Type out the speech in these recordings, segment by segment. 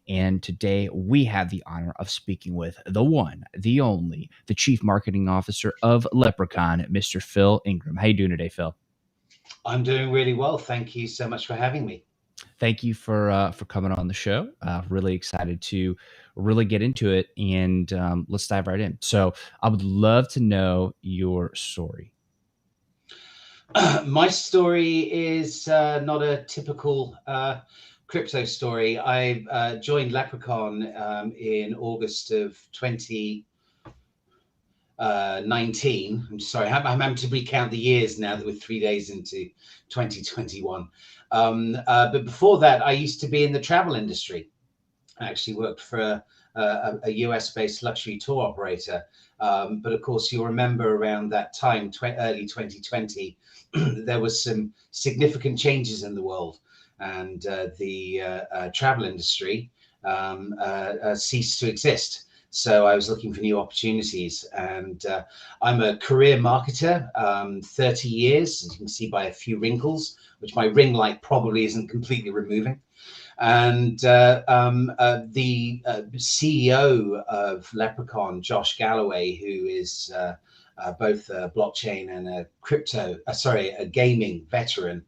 And today we have the honor of speaking with the one, the only, the Chief Marketing Officer of Lepricon, Mr. Phil Ingram. How you doing today, Phil? I'm doing really well. Thank you so much for having me. Thank you for coming on the show. Really excited to really get into it, and let's dive right in. So, I would love to know your story. My story is not a typical crypto story. I joined Lepricon in August of 2019. I'm sorry, I'm having to recount the years now that we're 3 days into 2021. But before that, I used to be in the travel industry. I actually worked for a US-based luxury tour operator. But of course, you'll remember around that time, early 2020, there was some significant changes in the world, and the travel industry ceased to exist. So I was looking for new opportunities, and I'm a career marketer, 30 years, as you can see by a few wrinkles, which my ring light probably isn't completely removing. And the CEO of Lepricon, Josh Galloway, who is both a blockchain and a gaming veteran.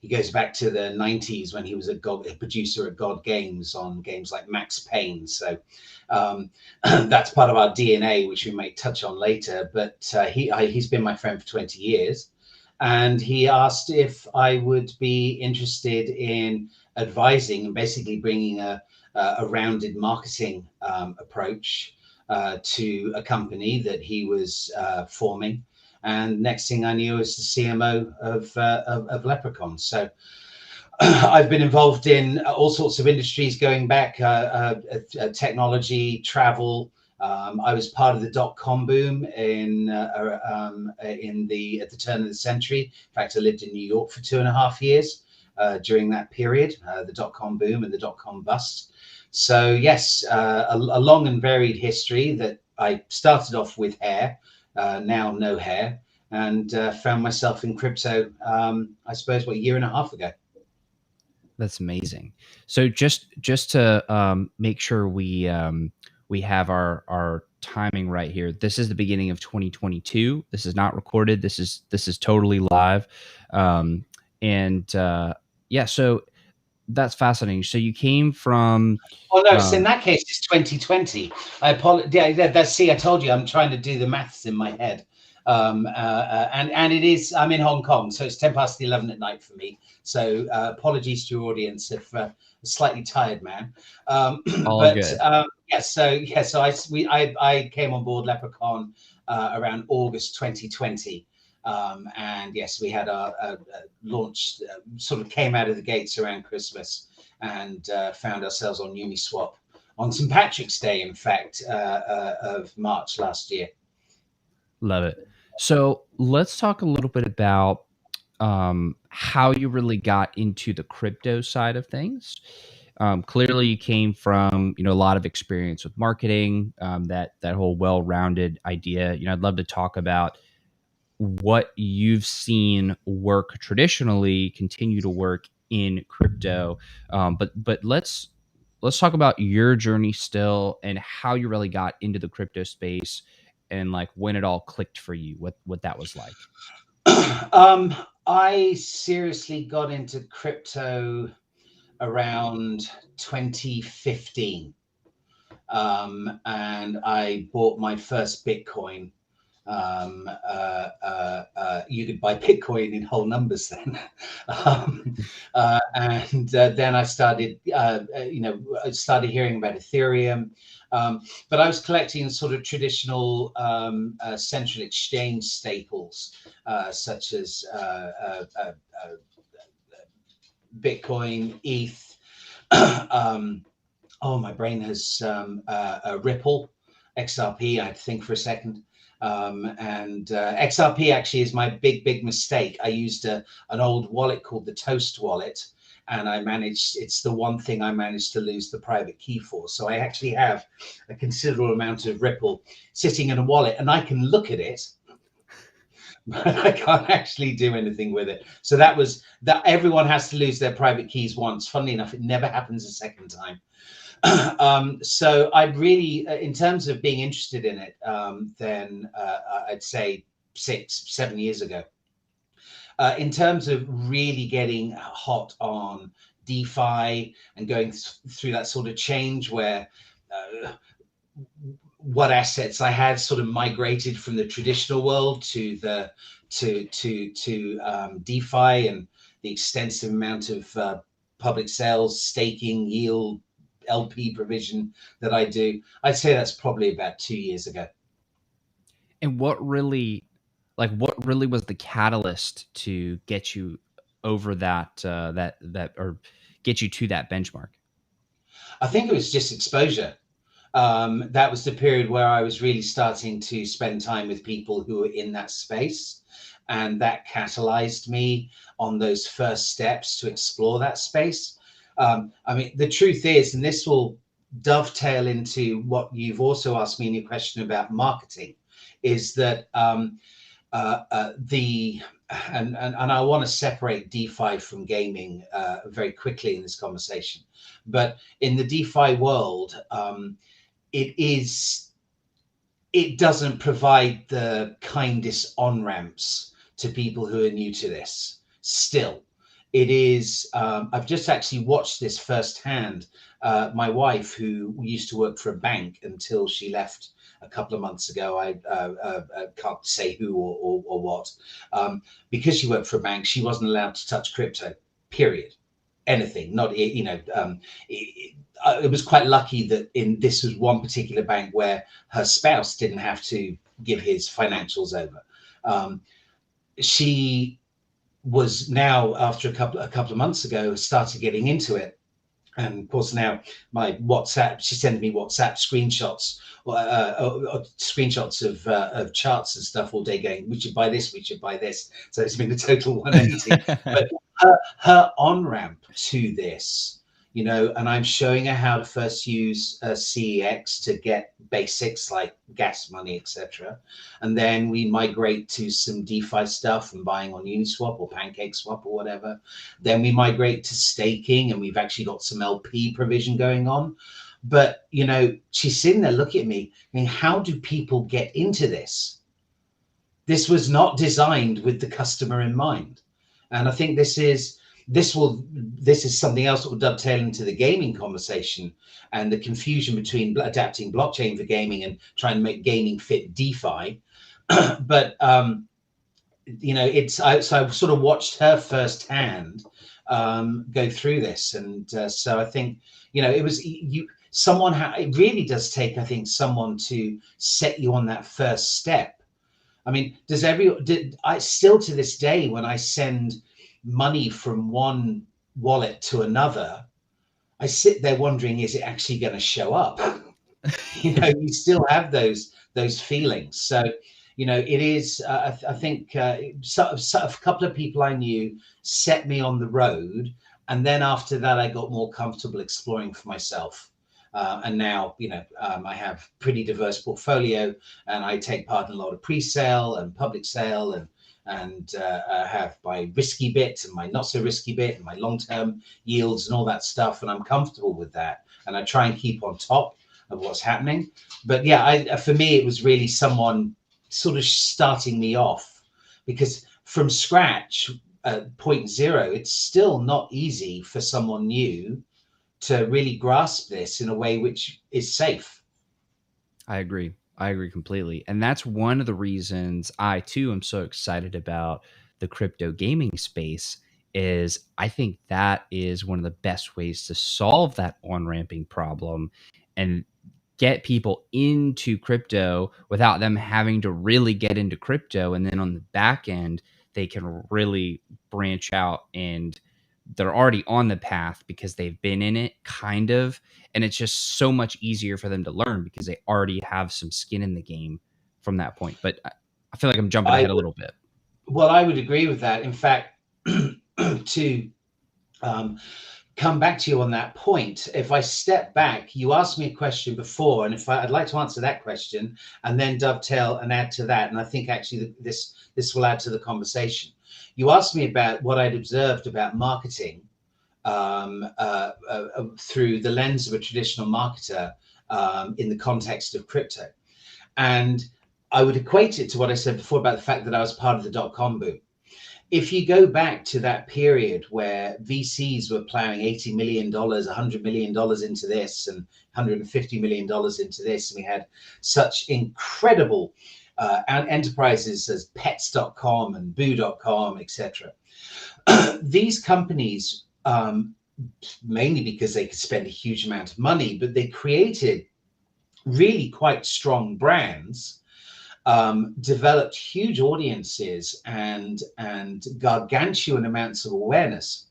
He goes back to the 90s when he was a producer at God Games on games like Max Payne. So that's part of our DNA, which we may touch on later. But he's been my friend for 20 years. And he asked if I would be interested in advising and basically bringing a rounded marketing approach to a company that he was forming. And next thing I knew, was the CMO of Lepricon. So I've been involved in all sorts of industries going back, technology, travel. I was part of the dot-com boom at the turn of the century. In fact, I lived in New York for 2.5 years during that period, the dot-com boom and the dot-com bust. So yes, a long and varied history that I started off with hair, now no hair, and found myself in crypto, I suppose, a year and a half ago. That's amazing. So just to make sure we have our timing right here. This is the beginning of 2022. This is not recorded. This is totally live. And yeah, so that's fascinating. So you came from. Oh no, so in that case, it's 2020. I apologize. Yeah, see, I told you I'm trying to do the maths in my head. And it is, I'm in Hong Kong, so it's 11 at night for me. So apologies to your audience if a slightly tired man. All but good. So I came on board Lepricon around August 2020. And yes, we had our launch, sort of came out of the gates around Christmas, and found ourselves on Uniswap on St. Patrick's Day, in fact, of March last year. Love it. So let's talk a little bit about how you really got into the crypto side of things. Clearly, you came from a lot of experience with marketing, that whole well-rounded idea. I'd love to talk about what you've seen work traditionally, continue to work in crypto. But let's talk about your journey still and how you really got into the crypto space and like when it all clicked for you, what that was like. I seriously got into crypto around 2015. And I bought my first Bitcoin. You could buy Bitcoin in whole numbers then. And then I started, I started hearing about Ethereum. But I was collecting sort of traditional central exchange staples, such as Bitcoin, ETH. My brain has a Ripple, XRP. I had to think for a second. And XRP actually is my big mistake. I used an old wallet called the Toast wallet, and it's the one thing I managed to lose the private key for. So I actually have a considerable amount of Ripple sitting in a wallet, and I can look at it, but I can't actually do anything with it. So that was that. Everyone has to lose their private keys once. Funnily enough, it never happens a second time. So I'd really, in terms of being interested in it, then I'd say 6-7 years ago. In terms of really getting hot on DeFi and going through that sort of change where what assets I had sort of migrated from the traditional world to the DeFi, and the extensive amount of public sales, staking, yield, LP provision that I do, I'd say that's probably about 2 years ago. And what really was the catalyst to get you over that or get you to that benchmark? I think it was just exposure. That was the period where I was really starting to spend time with people who were in that space, and that catalyzed me on those first steps to explore that space. I mean, the truth is, and this will dovetail into what you've also asked me in your question about marketing, is that and I want to separate DeFi from gaming very quickly in this conversation, but in the DeFi world, it doesn't provide the kindest on-ramps to people who are new to this. Still, it is, I've just actually watched this firsthand. My wife, who used to work for a bank until she left a couple of months ago, I can't say who or what, because she worked for a bank, she wasn't allowed to touch crypto, period. Anything, not, it was quite lucky that this was one particular bank where her spouse didn't have to give his financials over. She was now, after a couple of months ago, started getting into it. And of course, now my WhatsApp, she's sending me WhatsApp screenshots, screenshots of charts and stuff all day, going, "We should buy this, we should buy this." So it's been a total 180. But her on ramp to this, and I'm showing her how to first use CEX to get basics like gas money, etc. And then we migrate to some DeFi stuff and buying on Uniswap or PancakeSwap or whatever. Then we migrate to staking, and we've actually got some LP provision going on. But, she's sitting there looking at me, I mean, how do people get into this? This was not designed with the customer in mind. And I think this is something else that will dovetail into the gaming conversation and the confusion between adapting blockchain for gaming and trying to make gaming fit DeFi. But I've sort of watched her firsthand go through this, and so I think it was it really does take, I think, someone to set you on that first step. I mean, I still to this day, when I send money from one wallet to another, I sit there wondering, is it actually going to show up? You still have those feelings. So, it is, I think a couple of people I knew set me on the road. And then after that, I got more comfortable exploring for myself. And now, I have pretty diverse portfolio, and I take part in a lot of pre-sale and public sale, and have my risky bit and my not so risky bit and my long-term yields and all that stuff. And I'm comfortable with that. And I try and keep on top of what's happening. But yeah, for me, it was really someone sort of starting me off, because from scratch, at point zero, it's still not easy for someone new to really grasp this in a way which is safe. I agree completely. And that's one of the reasons I too am so excited about the crypto gaming space, is I think that is one of the best ways to solve that on-ramping problem and get people into crypto without them having to really get into crypto. And then on the back end, they can really branch out, and they're already on the path because they've been in it, kind of. And it's just so much easier for them to learn because they already have some skin in the game from that point. But I feel like I'm jumping ahead a little bit. Well, I would agree with that. In fact, to come back to you on that point. If I step back, you asked me a question before, and I'd like to answer that question and then dovetail and add to that. And I think actually this will add to the conversation. You asked me about what I'd observed about marketing through the lens of a traditional marketer in the context of crypto. And I would equate it to what I said before about the fact that I was part of the dot-com boom. If you go back to that period where VCs were plowing $80 million, $100 million into this and $150 million into this, and we had such incredible enterprises as pets.com and boo.com, etc. These companies, mainly because they could spend a huge amount of money, but they created really quite strong brands, developed huge audiences and gargantuan amounts of awareness.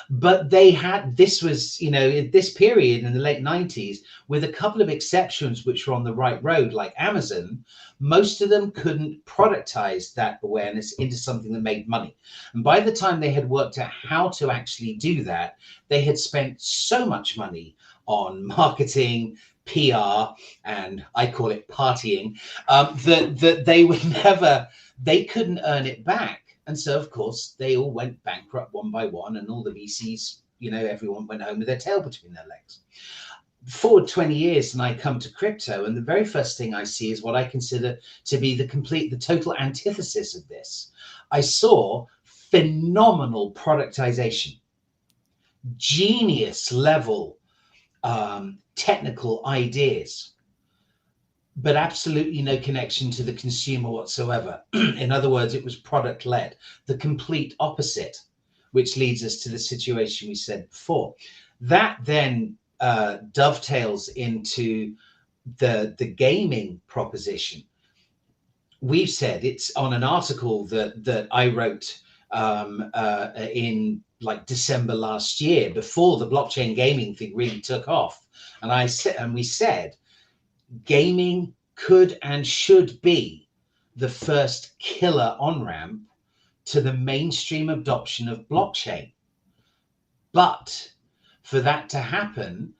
But this was, in this period in the late 90s, with a couple of exceptions which were on the right road, like Amazon, most of them couldn't productize that awareness into something that made money. And by the time they had worked out how to actually do that, they had spent so much money on marketing, PR, and I call it partying, that they couldn't earn it back. And so, of course, they all went bankrupt one by one, and all the VCs, everyone went home with their tail between their legs. Forward 20 years, and I come to crypto, and the very first thing I see is what I consider to be the total antithesis of this. I saw phenomenal productization, genius level technical ideas, but absolutely no connection to the consumer whatsoever. In other words, it was product led, the complete opposite, which leads us to the situation we said before. That then dovetails into the gaming proposition. We've said it's on an article that I wrote in like December last year, before the blockchain gaming thing really took off. And we said gaming could and should be the first killer on-ramp to the mainstream adoption of blockchain. But for that to happen,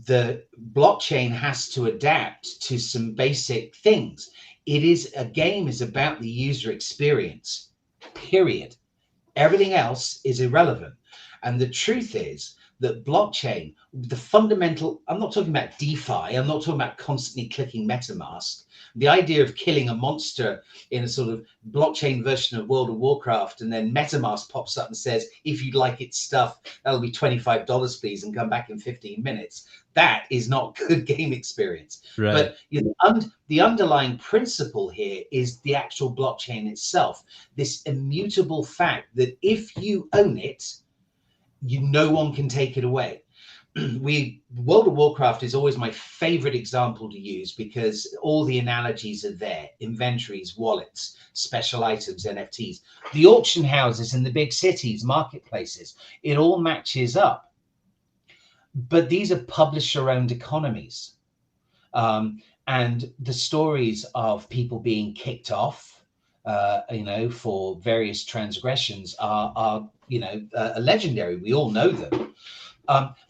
the blockchain has to adapt to some basic things. A game is about the user experience, period. Everything else is irrelevant. And the truth is that blockchain, the fundamental, I'm not talking about DeFi, I'm not talking about constantly clicking MetaMask. The idea of killing a monster in a sort of blockchain version of World of Warcraft, and then MetaMask pops up and says, if you'd like its stuff, that'll be $25, please, and come back in 15 minutes. That is not good game experience. Right. But the underlying principle here is the actual blockchain itself, this immutable fact that if you own it, no one can take it away. World of Warcraft is always my favorite example to use because all the analogies are there: inventories, wallets, special items, NFTs, the auction houses in the big cities, marketplaces, it all matches up. But these are publisher-owned economies. And the stories of people being kicked off, for various transgressions are legendary. We all know them.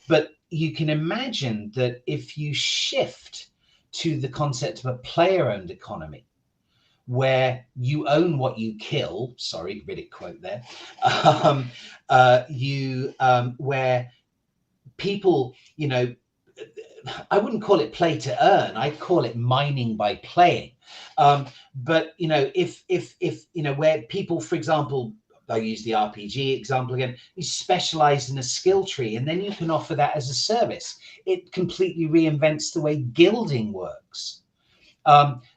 But you can imagine that if you shift to the concept of a player-owned economy, where you own what you kill, sorry, Reddit quote there, where people, I wouldn't call it play to earn, I'd call it mining by playing. But if where people, for example, I use the RPG example again, you specialize in a skill tree and then you can offer that as a service. It completely reinvents the way guilding works.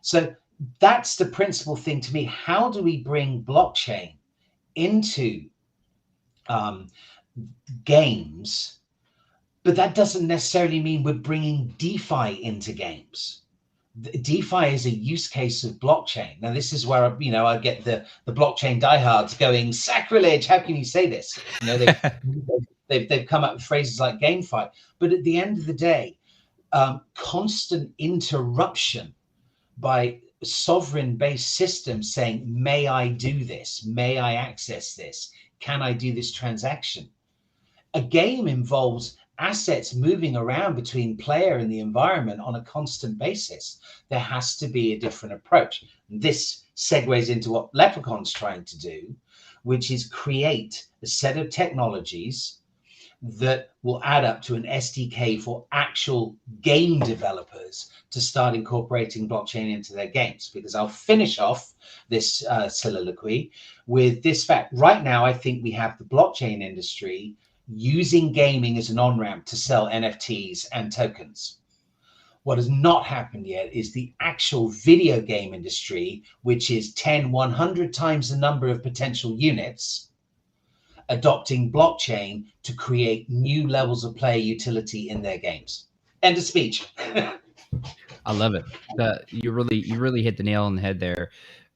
So that's the principal thing to me. How do we bring blockchain into games? But that doesn't necessarily mean we're bringing DeFi into games. DeFi is a use case of blockchain. Now, this is where I get the blockchain diehards going, sacrilege. How can you say this? They've come up with phrases like GameFi. But at the end of the day, constant interruption by sovereign-based systems saying, may I do this? May I access this? Can I do this transaction? a game involves assets moving around between player and the environment on a constant basis. There has to be a different approach. This segues into what Leprechaun's trying to do, which is create a set of technologies that will add up to an SDK for actual game developers to start incorporating blockchain into their games. Because I'll finish off this soliloquy with this fact. Right now, I think we have the blockchain industry using gaming as an on-ramp to sell NFTs and tokens. What has not happened yet is the actual video game industry, which is 10, 100 times the number of potential units, adopting blockchain to create new levels of player utility in their games. End of speech. I love it. You really hit the nail on the head there,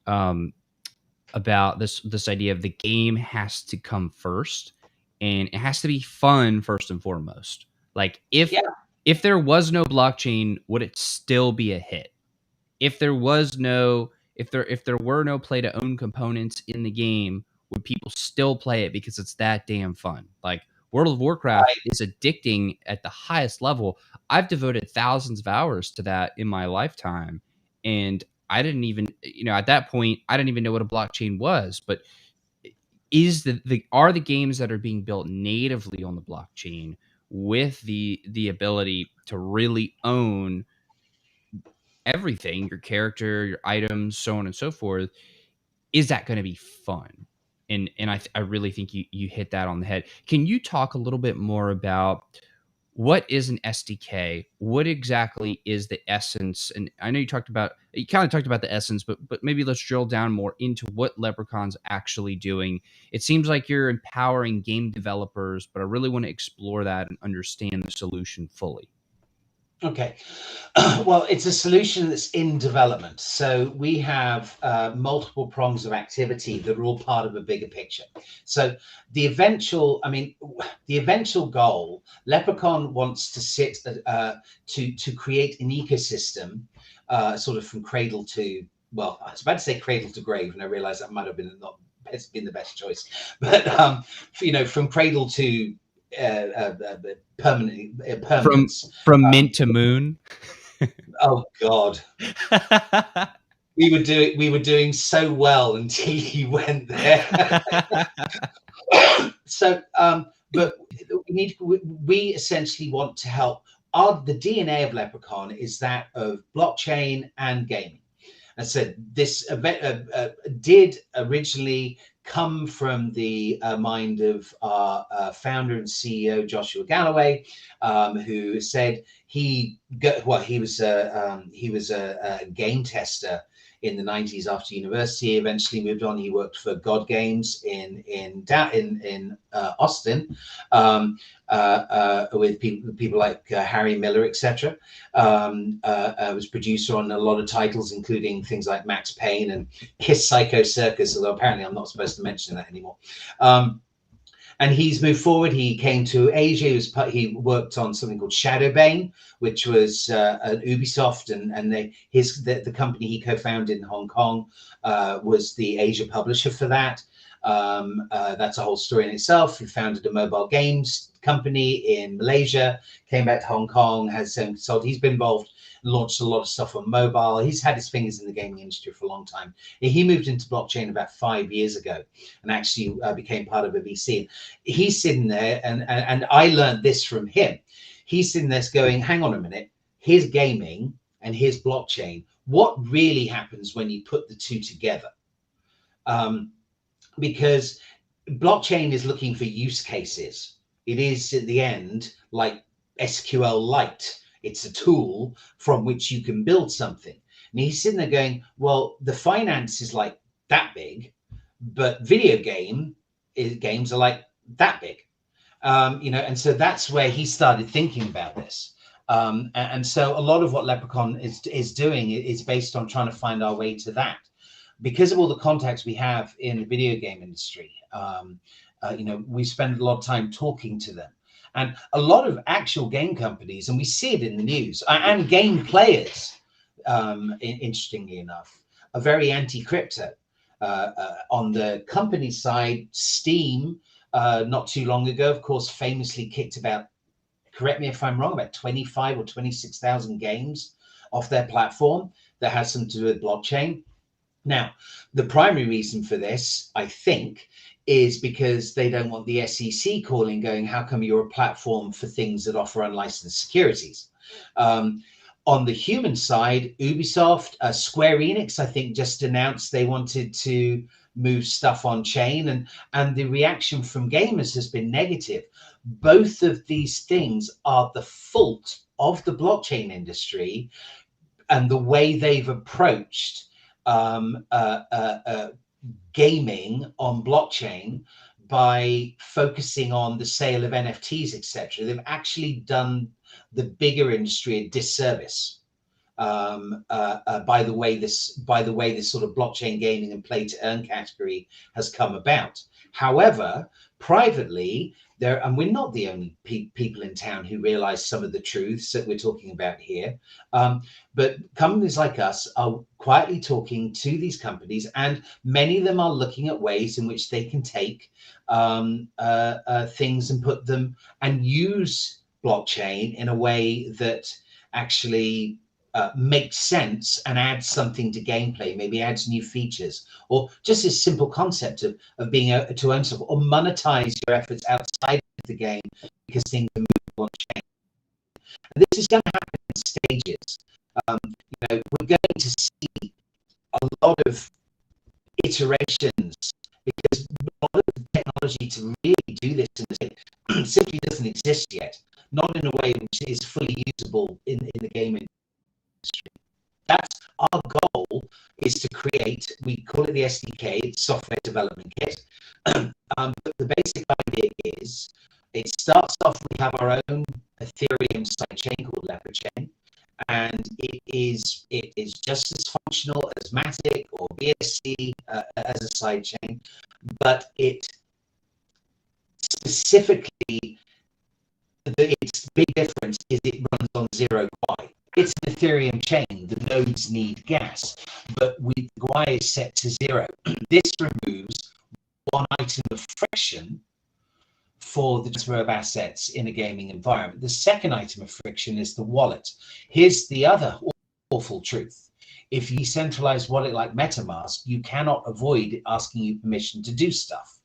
about this idea of the game has to come first, and it has to be fun first and foremost. Like if there was no blockchain, would it still be a hit? If there were no play to own components in the game, would people still play it because it's that damn fun? Like World of Warcraft is addicting at the highest level. I've devoted thousands of hours to that in my lifetime, and I didn't even, at that point, I didn't even know what a blockchain was. But are the games that are being built natively on the blockchain with the ability to really own everything, your character, your items, so on and so forth, is that going to be fun? And I really think you hit that on the head. Can you talk a little bit more about what is an SDK? What exactly is the essence? And I know you kind of talked about the essence, but maybe let's drill down more into what Leprechaun's actually doing. It seems like you're empowering game developers, but I really want to explore that and understand the solution fully. Okay. Well, it's a solution that's in development. So we have multiple prongs of activity that are all part of a bigger picture. So the eventual goal, Leprechaun wants to to create an ecosystem, sort of from cradle to, well, I was about to say cradle to grave, and I realized that might have been not been the best choice, but from cradle to permanence, from mint to moon. Oh God. we were doing so well until you went there. So but we essentially want to help. The DNA of Leprechaun is that of blockchain and gaming. I said this event did originally come from the mind of our founder and CEO Joshua Galloway, who said he was a game tester in the 90s after university. Eventually moved on. He worked for God Games in Austin, with people like Harry Miller, etc. Was producer on a lot of titles, including things like Max Payne and Kiss Psycho Circus, although apparently I'm not supposed to mention that anymore. And he's moved forward. He came to Asia. He worked on something called Shadowbane, which was an Ubisoft, and the company he co-founded in Hong Kong was the Asia publisher for that. That's a whole story in itself. He founded a mobile games company in Malaysia, came back to Hong Kong, has his own consult. He's been involved, launched a lot of stuff on mobile. He's had his fingers in the gaming industry for a long time. He moved into blockchain about 5 years ago and actually became part of a VC. He's sitting there, and I learned this from him. He's sitting there going, hang on a minute, here's gaming and here's blockchain. What really happens when you put the two together? Because blockchain is looking for use cases. It is at the end like SQLite. It's a tool from which you can build something. And he's sitting there going, well, the finance is like that big, but video games are like that big. And so that's where he started thinking about this. And so a lot of what Lepricon is doing is based on trying to find our way to that. Because of all the contacts we have in the video game industry, we spend a lot of time talking to them. And a lot of actual game companies, and we see it in the news, and game players, interestingly enough, are very anti-crypto. On the company side, Steam not too long ago, of course, famously kicked about, correct me if I'm wrong, about 25 or 26,000 games off their platform that has something to do with blockchain. Now, the primary reason for this, I think, is because they don't want the SEC calling, going, how come you're a platform for things that offer unlicensed securities? On the human side, Ubisoft, Square Enix, I think, just announced they wanted to move stuff on chain, and the reaction from gamers has been negative. Both of these things are the fault of the blockchain industry and the way they've approached gaming on blockchain by focusing on the sale of NFTs, etc. They've actually done the bigger industry a disservice by the way this sort of blockchain gaming and play to earn category has come about. However, privately, and we're not the only people in town who realize some of the truths that we're talking about here, but companies like us are quietly talking to these companies, and many of them are looking at ways in which they can take things and put them and use blockchain in a way that actually makes sense and adds something to gameplay, maybe adds new features, or just this simple concept of being able to own stuff, or monetize your efforts outside of the game because things are moving on chain. And this is going to happen in stages. We're going to see a lot of iterations because a lot of the technology to really do this simply doesn't exist yet, not in a way which is fully usable in the gaming industry. That's our goal, is to create, we call it the SDK, it's software development kit. But the basic idea is, it starts off, we have our own Ethereum sidechain called Lepricon, and it is just as functional as Matic or BSC as a sidechain, but it specifically, its big difference is it runs on zero Gwei. It's an Ethereum chain. The nodes need gas, but with Gwei is set to 0. This removes one item of friction for the transfer of assets in a gaming environment. The second item of friction is the wallet. Here's the other awful truth. If you decentralize wallet like MetaMask, you cannot avoid asking you permission to do stuff.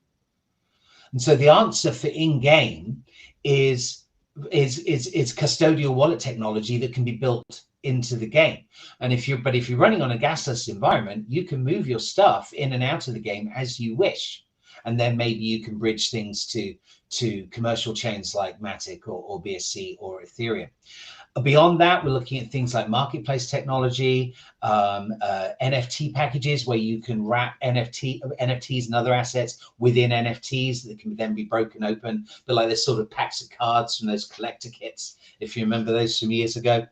And so the answer for in-game is custodial wallet technology that can be built into the game. And if you're running on a gasless environment, you can move your stuff in and out of the game as you wish. And then maybe you can bridge things to commercial chains like Matic or BSC or Ethereum. Beyond that, we're looking at things like marketplace technology, NFT packages where you can wrap NFTs and other assets within NFTs that can then be broken open, but like this sort of packs of cards from those collector kits, if you remember those from years ago,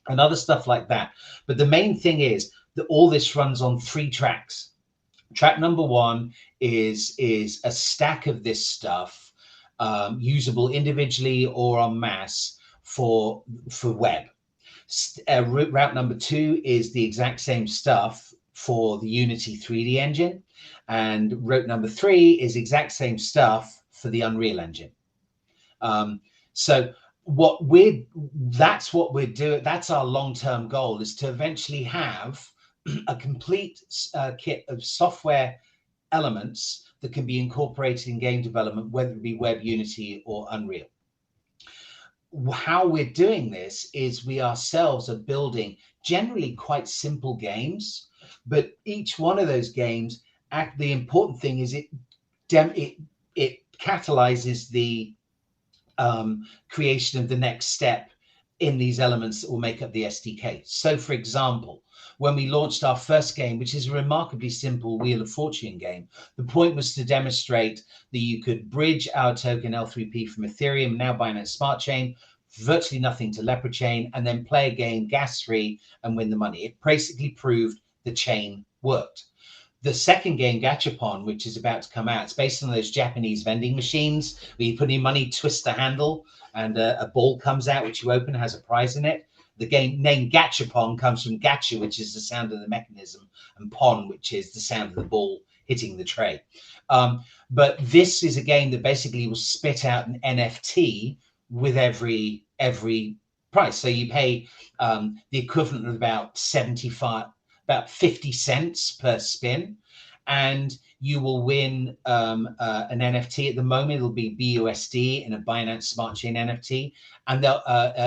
and other stuff like that. But the main thing is that all this runs on 3 tracks. Track number 1 is a stack of this stuff, usable individually or en masse for web. Route number 2 is the exact same stuff for the Unity 3D engine, and route number 3 is exact same stuff for the Unreal Engine. So that's what we're doing. That's our long-term goal, is to eventually have a complete kit of software elements that can be incorporated in game development, whether it be web, Unity, or Unreal. How we're doing this is we ourselves are building generally quite simple games, but each one of those games, the important thing is it catalyzes the creation of the next step in these elements that will make up the SDK. So for example, when we launched our first game, which is a remarkably simple Wheel of Fortune game, the point was to demonstrate that you could bridge our token L3P from Ethereum, now Binance Smart Chain, virtually nothing to Lepricon, and then play a game gas-free and win the money. It basically proved the chain worked. The second game, Gachapon, which is about to come out, it's based on those Japanese vending machines where you put in money, twist the handle, and a ball comes out, which you open, has a prize in it. The game name Gachapon comes from gacha, which is the sound of the mechanism, and pon, which is the sound of the ball hitting the tray. But this is a game that basically will spit out an NFT with every price. So you pay the equivalent of about 50 cents per spin, and you will win an NFT. At the moment, it'll be BUSD in a Binance Smart Chain NFT, and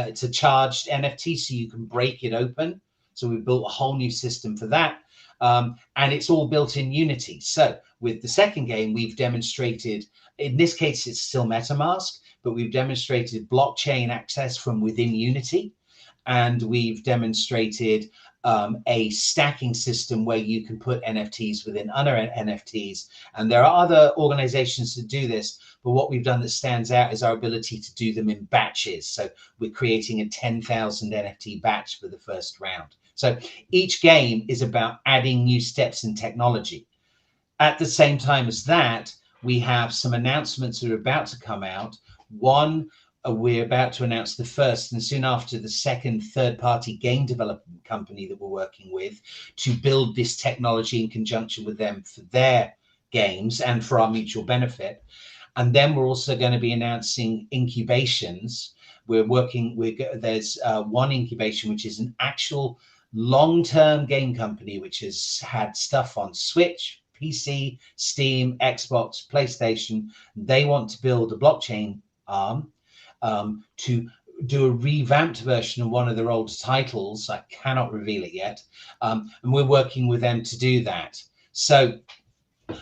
it's a charged NFT, so you can break it open. So we've built a whole new system for that. And it's all built in Unity. So with the second game, we've demonstrated, in this case, it's still MetaMask, but we've demonstrated blockchain access from within Unity. And we've demonstrated a stacking system where you can put NFTs within other NFTs. And there are other organizations that do this, but what we've done that stands out is our ability to do them in batches. So we're creating a 10,000 NFT batch for the first round. So each game is about adding new steps in technology. At the same time as that, we have some announcements that are about to come out. One, we're about to announce the first and soon after the second third-party game development company that we're working with to build this technology in conjunction with them for their games and for our mutual benefit. And then we're also going to be announcing incubations. There's one incubation, which is an actual long-term game company, which has had stuff on Switch, PC, Steam, Xbox, PlayStation. They want to build a blockchain arm to do a revamped version of one of their old titles. I cannot reveal it yet. And we're working with them to do that. So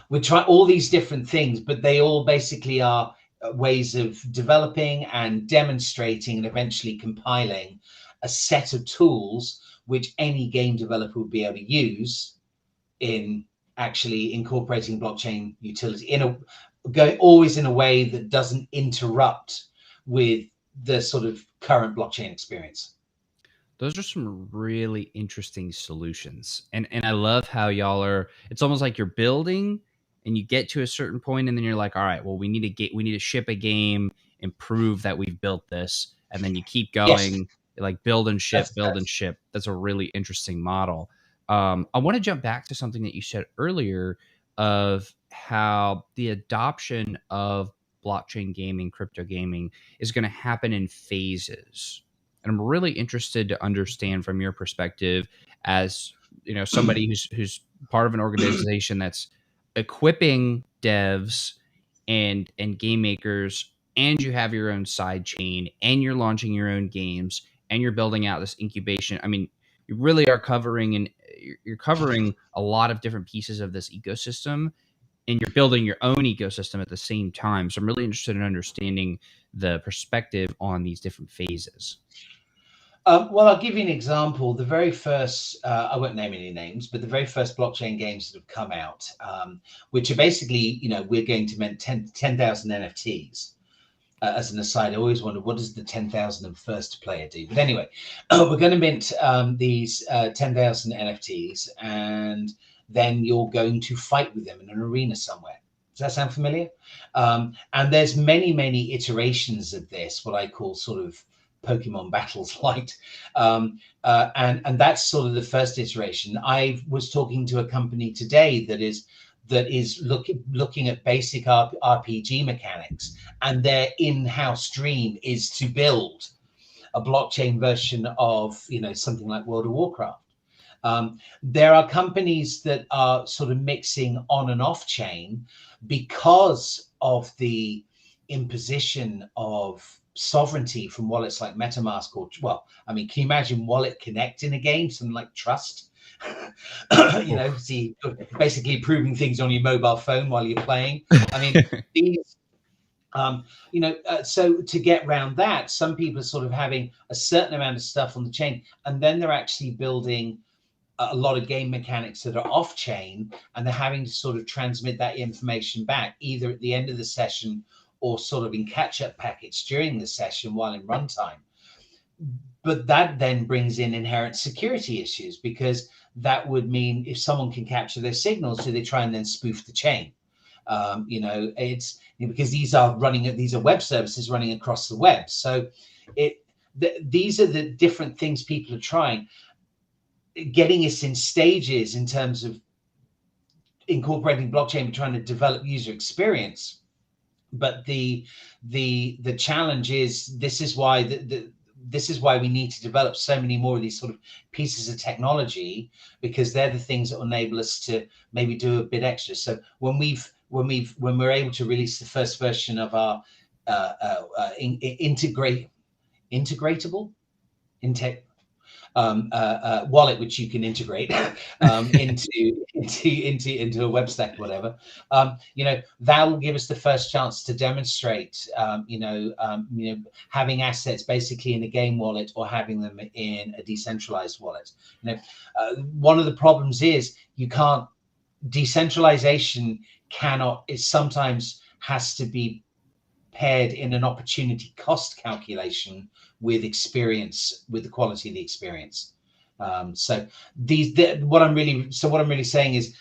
we try all these different things, but they all basically are ways of developing and demonstrating and eventually compiling a set of tools which any game developer would be able to use in actually incorporating blockchain utility always in a way that doesn't interrupt with the sort of current blockchain experience. Those are some really interesting solutions. And I love how y'all are, it's almost like you're building and you get to a certain point and then you're like, all right, well, we need to ship a game and prove that we've built this. And then you keep going, Yes. like build and ship. That's a really interesting model. I want to jump back to something that you said earlier of how the adoption of blockchain gaming, crypto gaming is going to happen in phases. And I'm really interested to understand from your perspective as, you know, somebody who's part of an organization that's equipping devs and game makers, and you have your own side chain and you're launching your own games and you're building out this incubation. I mean, you really are covering you're covering a lot of different pieces of this ecosystem, and you're building your own ecosystem at the same time. So I'm really interested in understanding the perspective on these different phases. Well, I'll give you an example. The very first, I won't name any names, but the very first blockchain games that have come out, which are basically, you know, we're going to mint 10,000 NFTs. As an aside, I always wonder, what does the 10,000 first player do? But anyway, we're going to mint these 10,000 NFTs, and then you're going to fight with them in an arena somewhere. Does that sound familiar? And there's many iterations of this, what I call sort of Pokemon battles light, and that's sort of the first iteration. I was talking to a company today that is looking at basic RPG mechanics, and their in-house dream is to build a blockchain version of, you know, something like World of Warcraft. There are companies that are sort of mixing on and off chain because of the imposition of sovereignty from wallets like MetaMask, or, well, I mean, can you imagine Wallet Connect in a game, something like Trust? You know, see, basically proving things on your mobile phone while you're playing. I mean, these, you know, so to get around that, some people are sort of having a certain amount of stuff on the chain, and then they're actually building a lot of game mechanics that are off chain, and they're having to sort of transmit that information back either at the end of the session or sort of in catch-up packets during the session while in runtime. But that then brings in inherent security issues, because that would mean if someone can capture their signals, do they try and then spoof the chain? You know, it's because these are web services running across the web. So these are the different things people are trying, getting us in stages in terms of incorporating blockchain, but trying to develop user experience. But the challenge is, this is why this is why we need to develop so many more of these sort of pieces of technology, because they're the things that will enable us to maybe do a bit extra. So when we're able to release the first version of our integratable wallet, which you can integrate into a web stack, whatever. That will give us the first chance to demonstrate, having assets basically in a game wallet or having them in a decentralized wallet. One of the problems is decentralization it sometimes has to be paired in an opportunity cost calculation with the quality of the experience. What I'm really saying is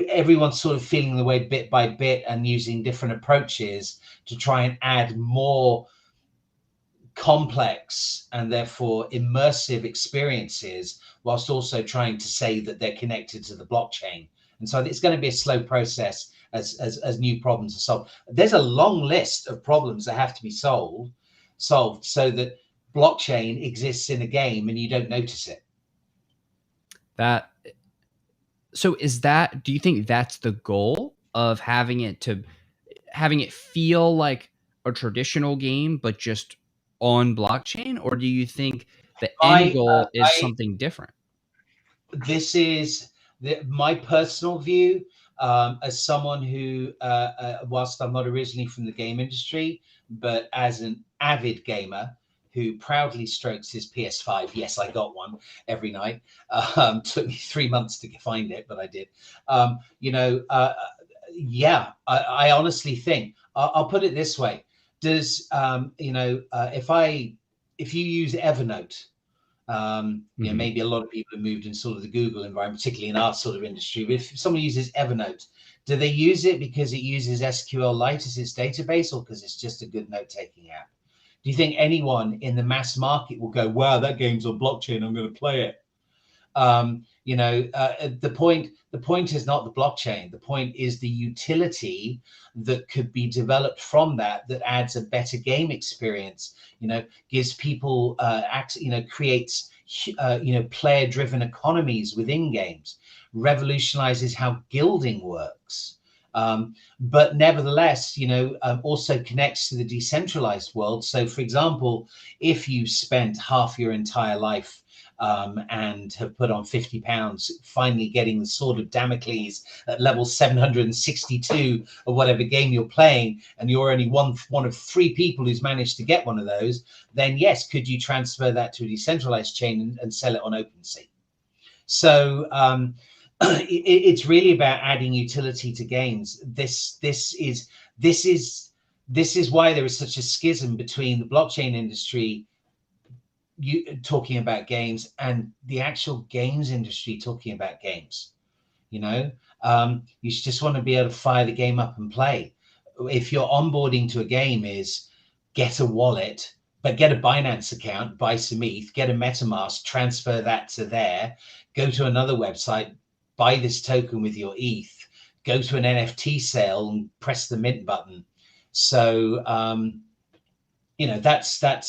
everyone's sort of feeling the way bit by bit and using different approaches to try and add more complex and therefore immersive experiences, whilst also trying to say that they're connected to the blockchain. And so it's going to be a slow process as new problems are solved. There's a long list of problems that have to be solved so that blockchain exists in a game and you don't notice it. Do you think that's the goal of having it feel like a traditional game, but just on blockchain? Or do you think the end goal is something different? This is my personal view, as someone who, whilst I'm not originally from the game industry, but as an avid gamer who proudly strokes his PS5. Yes, I got one every night. Took me 3 months to find it, but I did. I honestly think, I'll put it this way. Does, if you use Evernote, maybe a lot of people have moved in sort of the Google environment, particularly in our sort of industry. But if someone uses Evernote, do they use it because it uses SQLite as its database, or because it's just a good note-taking app? Do you think anyone in the mass market will go, wow, that game's on blockchain, I'm going to play it? The point is not the blockchain. The point is the utility that could be developed from that adds a better game experience, gives people creates player-driven economies within games, revolutionizes how guilding works. But nevertheless, also connects to the decentralized world. So, for example, if you spent half your entire life and have put on £50, finally getting the Sword of Damocles at level 762 of whatever game you're playing, and you're only one of 3 people who's managed to get one of those, then yes, could you transfer that to a decentralized chain and sell it on OpenSea? So it's really about adding utility to games. This is why there is such a schism between the blockchain industry talking about games and the actual games industry talking about games. You just want to be able to fire the game up and play. If your onboarding to a game is get a wallet, but get a Binance account, buy some ETH, get a MetaMask, transfer that to there, go to another website, buy this token with your ETH, go to an NFT sale and press the mint button. So that's not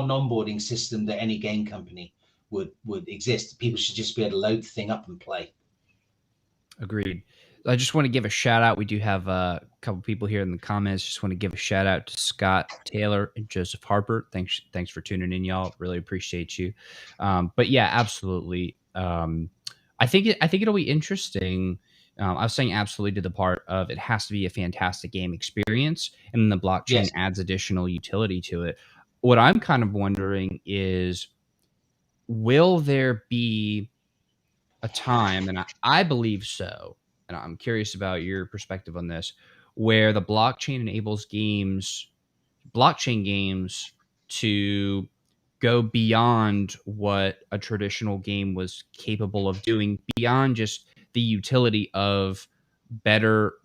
an onboarding system that any game company would exist. People should just be able to load the thing up and play. Agreed. I just want to give a shout out. We do have a couple people here in the comments. Just want to give a shout out to Scott Taylor and Joseph Harper. Thanks for tuning in, y'all. Really appreciate you. But yeah, absolutely. I think it'll be interesting. I was saying absolutely to the part of it has to be a fantastic game experience, and then the blockchain adds additional utility to it. What I'm kind of wondering is, will there be a time, and I believe so, and I'm curious about your perspective on this, where the blockchain enables blockchain games to go beyond what a traditional game was capable of doing, beyond just the utility of better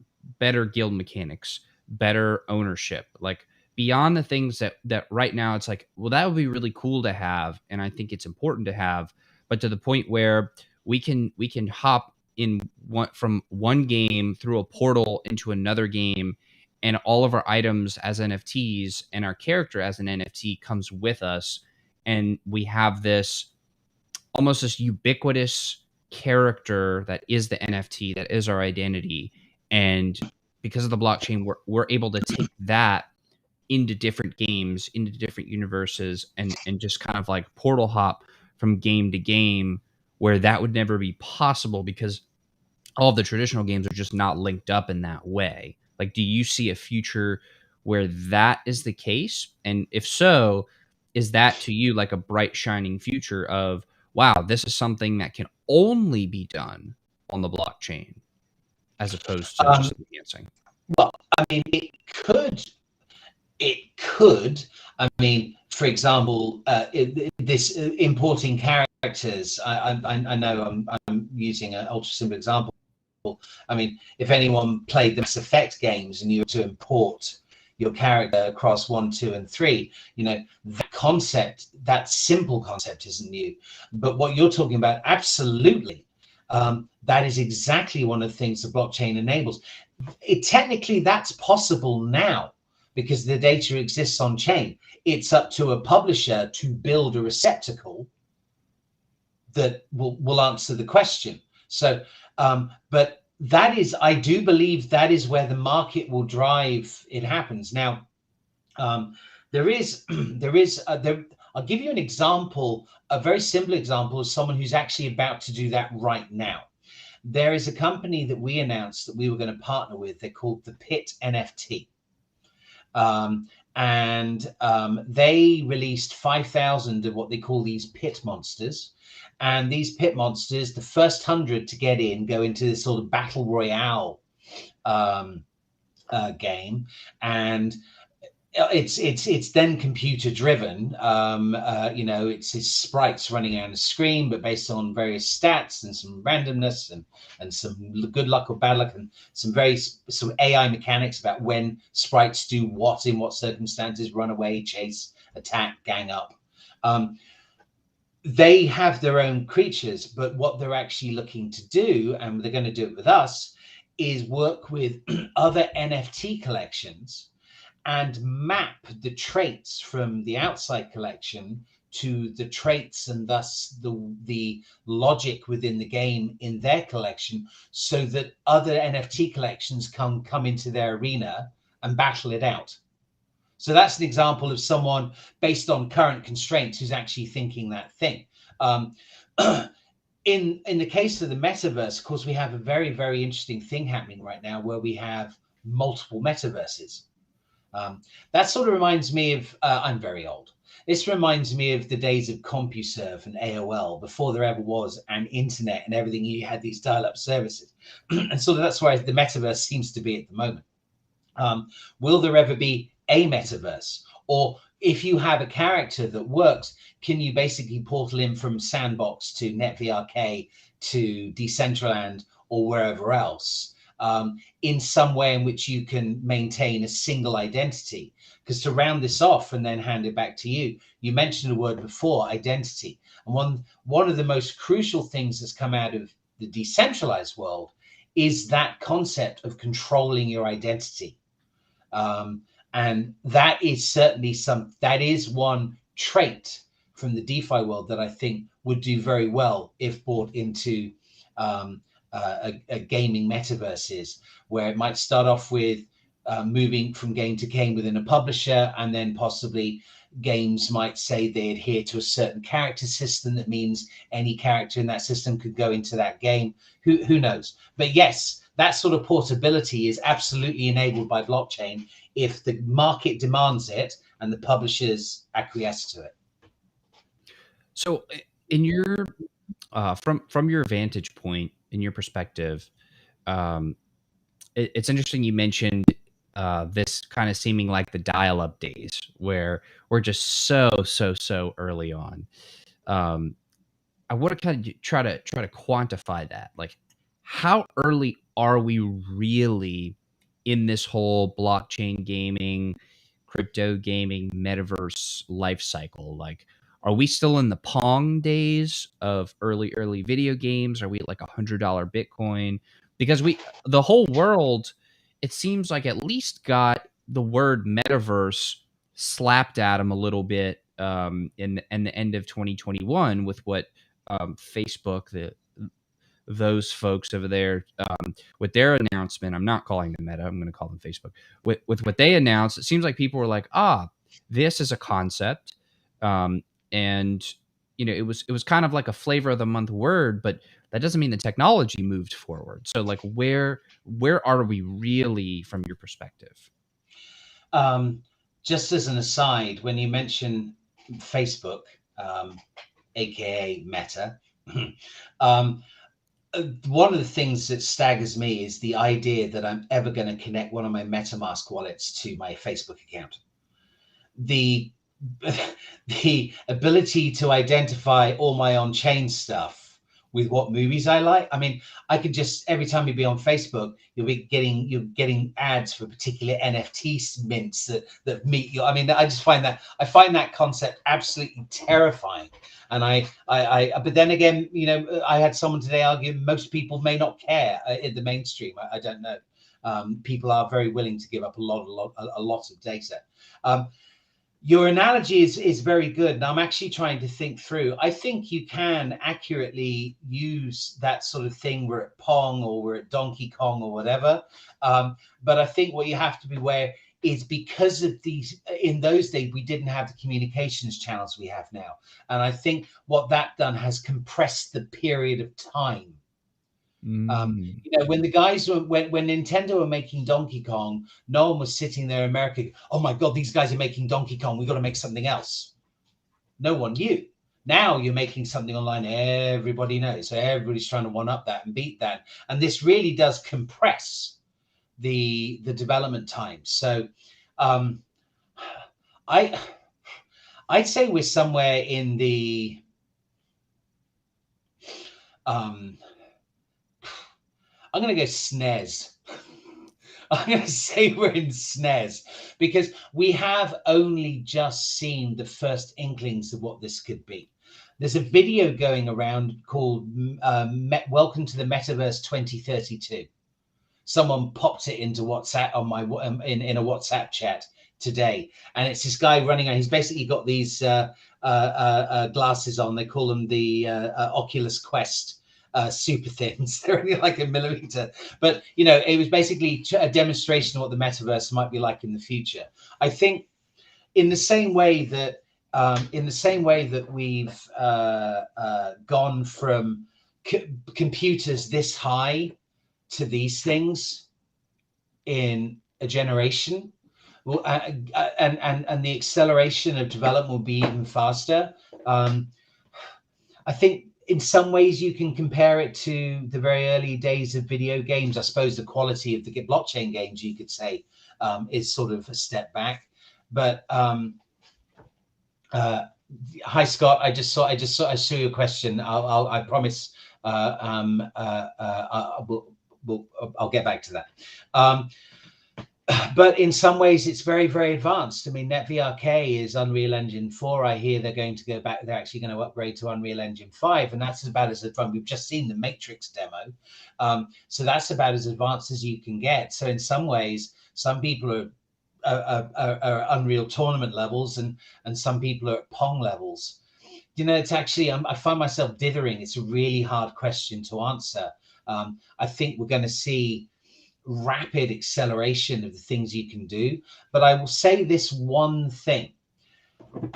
guild mechanics, better ownership, like beyond the things that right now it's like, well, that would be really cool to have, and I think it's important to have, but to the point where we can hop from one game through a portal into another game, and all of our items as NFTs and our character as an NFT comes with us, and we have this almost this ubiquitous character that is the NFT, that is our identity. And because of the blockchain, we're able to take that into different games, into different universes, and just kind of like portal hop from game to game, where that would never be possible because all of the traditional games are just not linked up in that way. Like, do you see a future where that is the case? And if so, is that to you like a bright, shining future of, wow, this is something that can only be done on the blockchain as opposed to just enhancing? Well, I mean, it could. It could. I mean, for example, this importing characters. I know I'm using an ultra simple example. I mean, if anyone played the Mass Effect games and you were to import your character across 1, 2, and 3, you know, that concept, that simple concept isn't new. But what you're talking about, absolutely, that is exactly one of the things the blockchain enables. Technically, that's possible now because the data exists on chain. It's up to a publisher to build a receptacle that will answer the question. So, but that is, I do believe that is where the market will drive it happens. Now, I'll give you an example, a very simple example of someone who's actually about to do that right now. There is a company that we announced that we were going to partner with. They're called the Pit NFT. They released 5,000 of what they call these pit monsters. And these pit monsters, the first 100 to get in, go into this sort of battle royale game. And it's then computer driven. You know, it's sprites running on the screen, but based on various stats and some randomness and some good luck or bad luck and some AI mechanics about when sprites do what in what circumstances: run away, chase, attack, gang up. They have their own creatures, but what they're actually looking to do, and they're going to do it with us, is work with other NFT collections and map the traits from the outside collection to the traits and thus the logic within the game in their collection, so that other NFT collections can come into their arena and battle it out. So that's an example of someone based on current constraints who's actually thinking that thing. In the case of the metaverse, of course, we have a very, very interesting thing happening right now where we have multiple metaverses. That sort of reminds me of, I'm very old. This reminds me of the days of CompuServe and AOL before there ever was an internet and everything. You had these dial-up services. And so that's where the metaverse seems to be at the moment. Will there ever be a metaverse? Or if you have a character that works, can you basically portal in from Sandbox to NetVRK to Decentraland or wherever else? In some way in which you can maintain a single identity. Because to round this off and then hand it back to you, you mentioned a word before, identity. And one of the most crucial things that's come out of the decentralized world is that concept of controlling your identity. And that is certainly that is one trait from the DeFi world that I think would do very well if brought into a gaming metaverses, where it might start off with moving from game to game within a publisher, and then possibly games might say they adhere to a certain character system. That means any character in that system could go into that game. Who knows? But yes, that sort of portability is absolutely enabled by blockchain if the market demands it and the publishers acquiesce to it. So in your from your vantage point, in your perspective, it's interesting you mentioned this kind of seeming like the dial-up days where we're just so early on. I want to kind of try to quantify that. Like, how early are we really in this whole blockchain gaming, crypto gaming, metaverse life cycle? Like, Are we still in the Pong days of early video games? Are we at like $100 Bitcoin? Because the whole world, it seems like at least got the word metaverse slapped at them a little bit in the end of 2021 with what Facebook, those folks over there, with their announcement. I'm not calling them Meta. I'm going to call them Facebook. With what they announced, it seems like people were like, this is a concept. And it was kind of like a flavor of the month word, but that doesn't mean the technology moved forward. So like where are we really from your perspective? Just as an aside, when you mention Facebook, aka Meta, one of the things that staggers me is the idea that I'm ever going to connect one of my MetaMask wallets to my Facebook account. The ability to identify all my on-chain stuff with what movies I like. I mean, I could just, every time you be on Facebook, you're getting ads for particular NFT mints that meet you. I mean, I find that concept absolutely terrifying. And but then again, I had someone today argue most people may not care in the mainstream. I don't know. People are very willing to give up a lot of data. Your analogy is very good, and I'm actually trying to think through. I think you can accurately use that sort of thing. We're at Pong or we're at Donkey Kong or whatever. But I think what you have to be aware is because of these, in those days, we didn't have the communications channels we have now. And I think what that done has compressed the period of time. When the guys when Nintendo were making Donkey Kong, no one was sitting there in America. Oh my God, these guys are making Donkey Kong. We got to make something else. No one knew. Now you're making something online. Everybody knows. So everybody's trying to one up that and beat that. And this really does compress the development time. So I'd say we're somewhere in the I'm going to go SNES. I'm going to say we're in SNES because we have only just seen the first inklings of what this could be. There's a video going around called Welcome to the Metaverse 2032. Someone popped it into WhatsApp on my in a WhatsApp chat today, and it's this guy running around. He's basically got these glasses on. They call them the Oculus Quest. Super thins. They're only like a millimeter, but it was basically a demonstration of what the metaverse might be like in the future. I think in the same way that we've gone from computers this high to these things in a generation, and the acceleration of development will be even faster. I think in some ways you can compare it to the very early days of video games. I suppose the quality of the blockchain games, you could say, is sort of a step back. But hi Scott, I saw your question. I promise I'll get back to that. But in some ways, it's very, very advanced. I mean, NetVRK is Unreal Engine 4. I hear they're going to go back. They're actually going to upgrade to Unreal Engine 5, and that's about as advanced. We've just seen the Matrix demo, so that's about as advanced as you can get. So in some ways, some people are Unreal Tournament levels, and some people are at Pong levels. It's actually I find myself dithering. It's a really hard question to answer. I think we're going to see rapid acceleration of the things you can do. But I will say this one thing,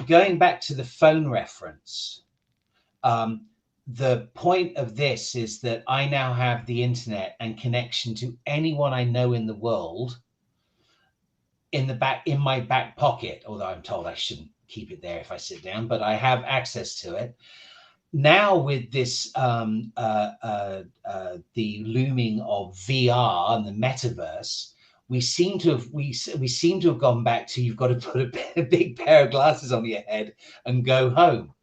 going back to the phone reference, the point of this is that I now have the internet and connection to anyone I know in the world in my back pocket, although I'm told I shouldn't keep it there if I sit down, but I have access to it. Now with this, the looming of VR and the metaverse, we seem to have gone back to you've got to put a big pair of glasses on your head and go home.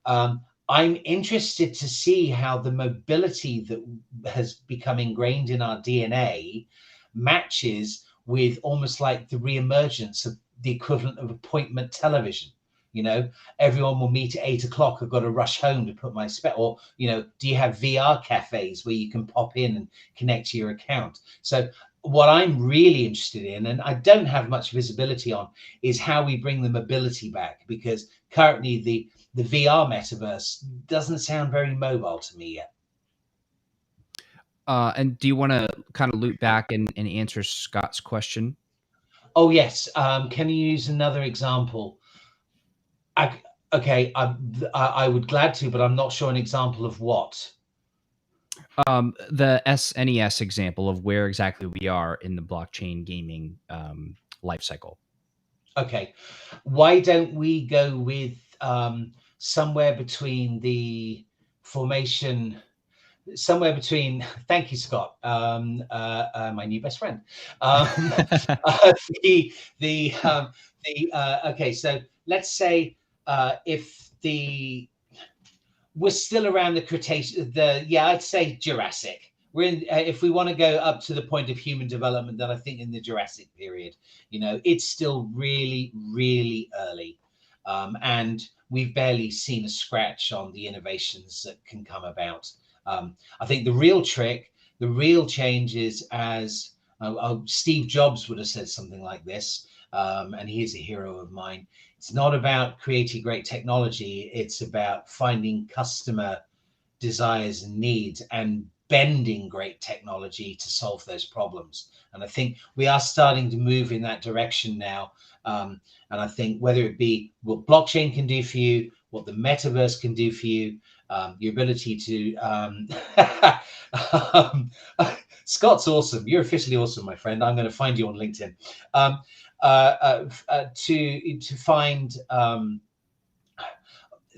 I'm interested to see how the mobility that has become ingrained in our DNA matches with almost like the reemergence of the equivalent of appointment television. You know, everyone will meet at 8 o'clock. I've got to rush home to put my spec. Or, you know, do you have VR cafes where you can pop in and connect to your account? So what I'm really interested in, and I don't have much visibility on, is how we bring the mobility back, because currently the VR metaverse doesn't sound very mobile to me yet. And do you want to kind of loop back and answer Scott's question? Oh, yes. Can you use another example? Okay, I would glad to, but I'm not sure an example of what. The SNES example of where exactly we are in the blockchain gaming life cycle. Okay, why don't we go with somewhere between the formation, somewhere between, thank you, Scott, my new best friend. Okay, so let's say if we're still around the Cretaceous, I'd say Jurassic. We're in, if we want to go up to the point of human development, then I think in the Jurassic period, you know, it's still really, really early. And we've barely seen a scratch on the innovations that can come about. I think the real trick, the real change is, as Steve Jobs would have said something like this, and he is a hero of mine. It's not about creating great technology. It's about finding customer desires and needs and bending great technology to solve those problems. And I think we are starting to move in that direction now. And I think whether it be what blockchain can do for you, what the metaverse can do for you, your ability to Scott's awesome. You're officially awesome, my friend. I'm going to find you on LinkedIn. To find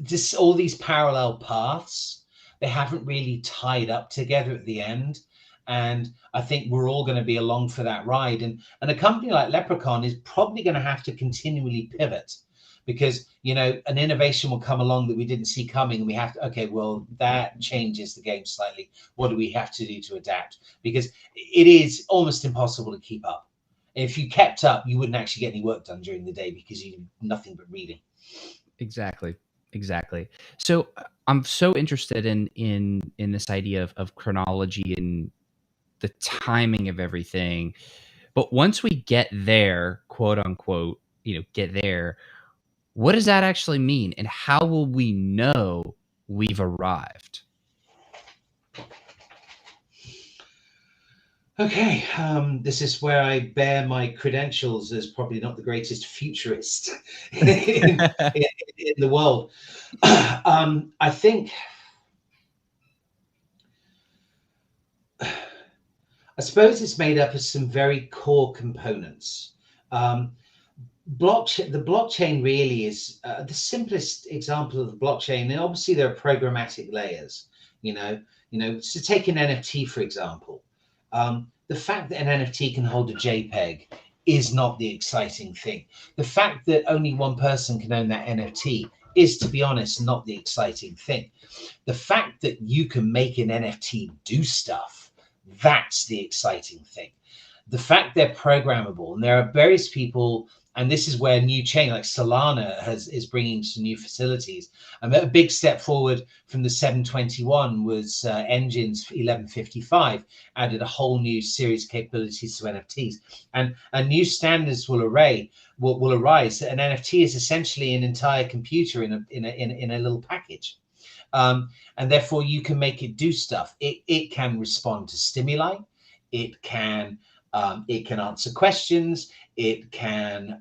just all these parallel paths. They haven't really tied up together at the end. And I think we're all going to be along for that ride. And a company like Lepricon is probably going to have to continually pivot, because, you know, an innovation will come along that we didn't see coming, and we have to, okay, well, that changes the game slightly. What do we have to do to adapt? Because it is almost impossible to keep up. If you kept up, you wouldn't actually get any work done during the day because you do nothing but reading. Exactly. So I'm so interested in this idea of chronology and the timing of everything. But once we get there, quote unquote, you know, get there, what does that actually mean? And how will we know we've arrived? Okay, this is where I bear my credentials as probably not the greatest futurist in the world. I think, I suppose it's made up of some very core components. The blockchain really is the simplest example of the blockchain. And obviously there are programmatic layers, you know, so take an NFT, for example. The fact that an NFT can hold a JPEG is not the exciting thing. The fact that only one person can own that NFT is, to be honest, not the exciting thing. The fact that you can make an NFT do stuff, that's the exciting thing. The fact they're programmable, and there are various people, and this is where new chain like Solana is bringing some new facilities. And a big step forward from the 721 was Engine's 1155 added a whole new series of capabilities to NFTs, and new standards will arise. An NFT is essentially an entire computer in a little package. And therefore you can make it do stuff. It can respond to stimuli. It can answer questions. It can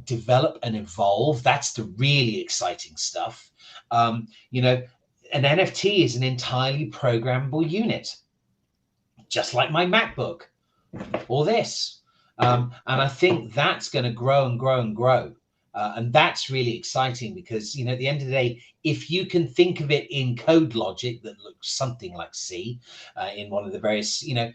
develop and evolve. That's the really exciting stuff. You know, an NFT is an entirely programmable unit, just like my MacBook or this. And I think that's going to grow and grow and grow. And that's really exciting because, you know, at the end of the day, if you can think of it in code logic that looks something like C in one of the various, you know,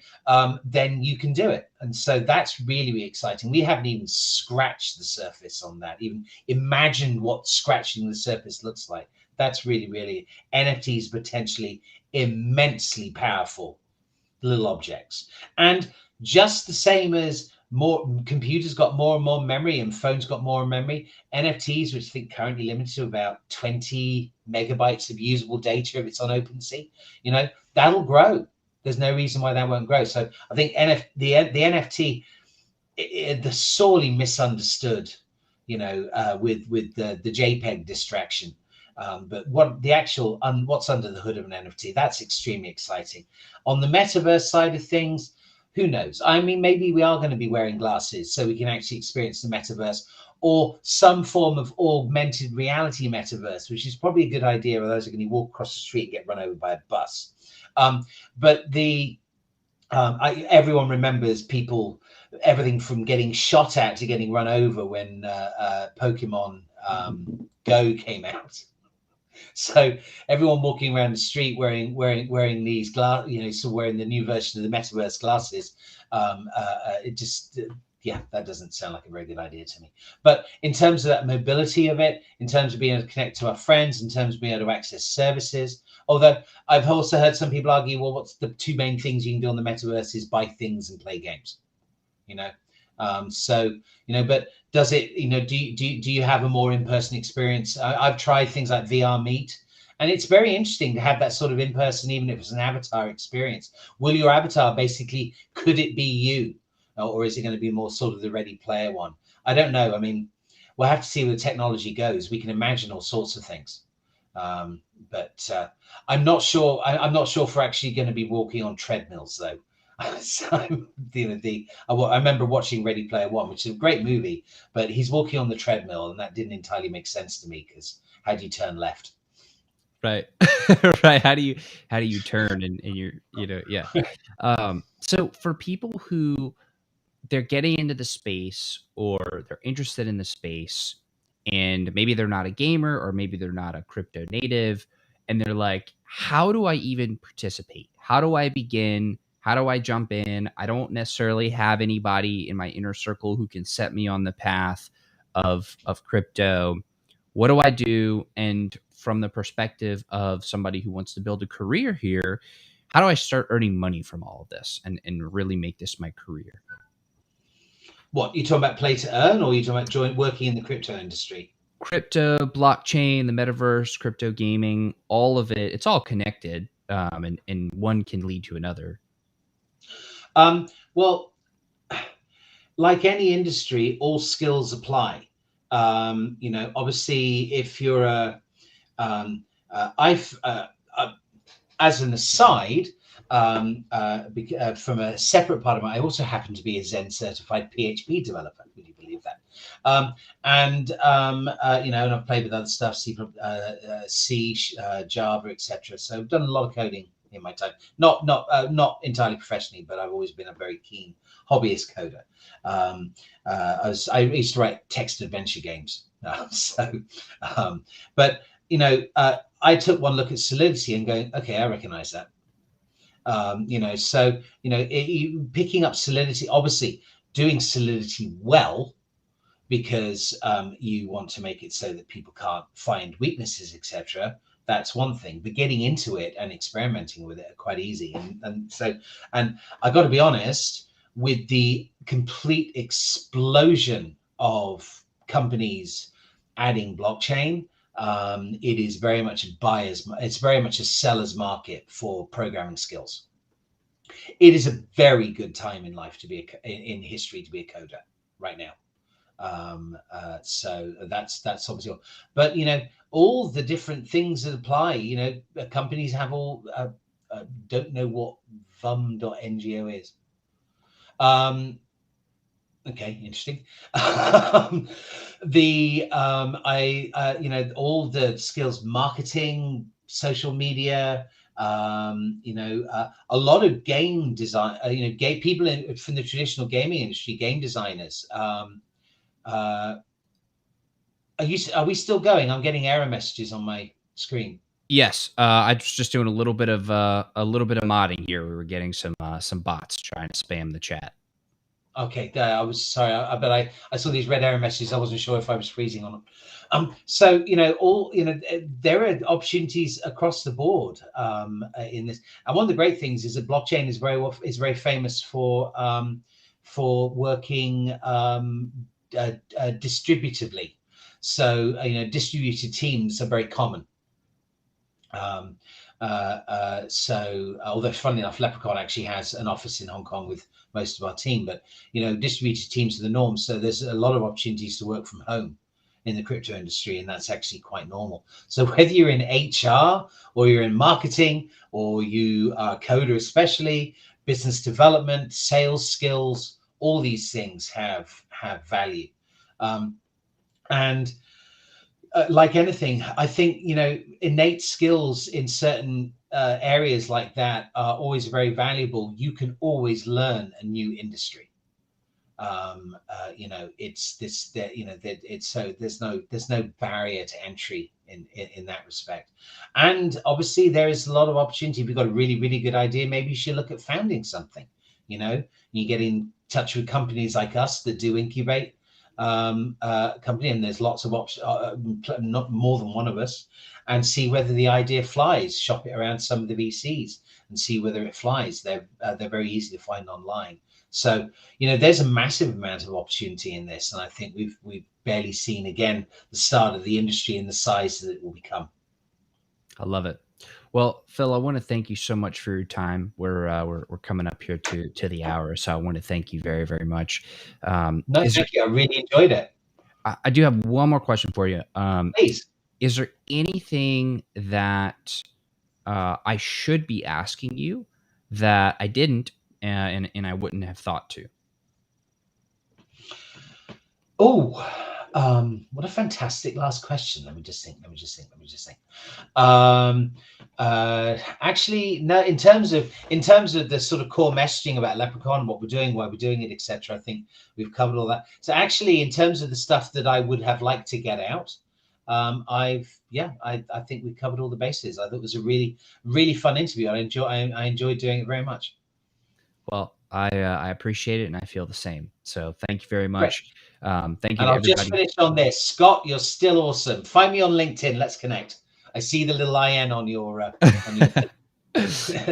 then you can do it. And so that's really, really exciting. We haven't even scratched the surface on that, even imagined what scratching the surface looks like. That's really, really, NFTs potentially immensely powerful little objects. And just the same as more computers got more and more memory, and phones got more memory. NFTs, which I think currently limited to about 20 megabytes of usable data if it's on OpenSea, that'll grow. There's no reason why that won't grow. So I think the NFT, the sorely misunderstood, with the JPEG distraction. But what's under the hood of an NFT, that's extremely exciting. On the metaverse side of things, who knows? I mean, maybe we are going to be wearing glasses so we can actually experience the metaverse, or some form of augmented reality metaverse, which is probably a good idea. Otherwise, are going to walk across the street and get run over by a bus. But everyone remembers everything from getting shot at to getting run over when Pokemon Go came out. So everyone walking around the street wearing these so wearing the new version of the metaverse glasses, that doesn't sound like a very good idea to me. But in terms of that mobility of it, in terms of being able to connect to our friends, in terms of being able to access services, although I've also heard some people argue, well, what's the two main things you can do on the metaverse is buy things and play games, but does it, do you have a more in-person experience? I've tried things like VR Meet, and it's very interesting to have that sort of in-person, even if it's an avatar experience. Will your avatar could it be you? Or is it going to be more sort of the Ready Player One? I don't know. I mean, we'll have to see where the technology goes. We can imagine all sorts of things. But I'm not sure. I'm not sure if we're actually going to be walking on treadmills, though. So, I remember watching Ready Player One, which is a great movie, but he's walking on the treadmill, and that didn't entirely make sense to me, because how do you turn left? Right. Right. How do you turn and you're, yeah. So for people who they're getting into the space, or they're interested in the space, and maybe they're not a gamer, or maybe they're not a crypto native, and they're like, how do I even participate? How do I begin? How do I jump in? I don't necessarily have anybody in my inner circle who can set me on the path of crypto. What do I do? And from the perspective of somebody who wants to build a career here, how do I start earning money from all of this and really make this my career? What, you talking about play to earn, or you talking about working in the crypto industry? Crypto, blockchain, the metaverse, crypto gaming, all of it. It's all connected, and one can lead to another. Well, like any industry, all skills apply. Obviously, if you're as an aside, from a separate part of my, I also happen to be a Zen certified PHP developer. Would you believe that? And I've played with other stuff, C, Java, etc. So I've done a lot of coding in my time. Not entirely professionally, but I've always been a very keen hobbyist coder. I used to write text adventure games. I took one look at Solidity and going, okay, I recognize that. Picking up Solidity, obviously doing Solidity well, because you want to make it so that people can't find weaknesses, etc. That's one thing, but getting into it and experimenting with it are quite easy. And I got to be honest, with the complete explosion of companies adding blockchain, it is very much it's very much a seller's market for programming skills. It is a very good time in life to be in history to be a coder right now. So that's obviously, but all the different things that apply. Companies have all. Don't know what vum.ngo is. Okay, interesting. All the skills, marketing, social media, a lot of game design, gay people from the traditional gaming industry, game designers. Are we still going? I'm getting error messages on my screen. Yes, I was just doing a little bit of modding here. We were getting some bots trying to spam the chat. Okay, I was sorry, but I saw these red error messages. I wasn't sure if I was freezing on them. There are opportunities across the board in this. And one of the great things is that blockchain is very famous for for working distributively. So distributed teams are very common. So although funny enough, Lepricon actually has an office in Hong Kong with most of our team, but distributed teams are the norm. So there's a lot of opportunities to work from home in the crypto industry, and that's actually quite normal. So whether you're in HR or you're in marketing or you are a coder, especially business development, sales skills, all these things have value. And like anything, I think innate skills in certain areas like that are always very valuable. You can always learn a new industry. It's this that that it's so there's no barrier to entry in that respect. And obviously there is a lot of opportunity. If you've got a really good idea, maybe you should look at founding something. You get in touch with companies like us that do incubate company, and there's lots of options, not more than one of us, and see whether the idea flies. Shop it around some of the VCs and see whether it flies. They're very easy to find online. So there's a massive amount of opportunity in this, and I think we've barely seen again the start of the industry and the size that it will become. I love it. Well, Phil, I want to thank you so much for your time. We're coming up here to the hour, so I want to thank you very, very much. No, thank you. I really enjoyed it. I do have one more question for you. Please. Is there anything that I should be asking you that I didn't, and I wouldn't have thought to? Oh, what a fantastic last question. Let me just think. Actually, no. In terms of the sort of core messaging about Lepricon, what we're doing, why we're doing it, etc., I think we've covered all that. So actually, in terms of the stuff that I would have liked to get out, I think we covered all the bases. I thought it was a really fun interview. I enjoyed doing it very much. Well, I appreciate it, and I feel the same. So thank you very much. Thank you. And I'll just finish on this. Scott, you're still awesome. Find me on LinkedIn. Let's connect. I see the little IN on your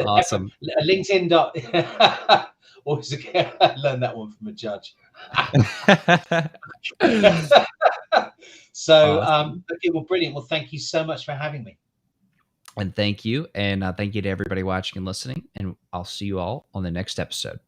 awesome. LinkedIn. Always again, I learned that one from a judge. So, awesome. Okay, well, brilliant. Well, thank you so much for having me. And thank you. And thank you to everybody watching and listening. And I'll see you all on the next episode.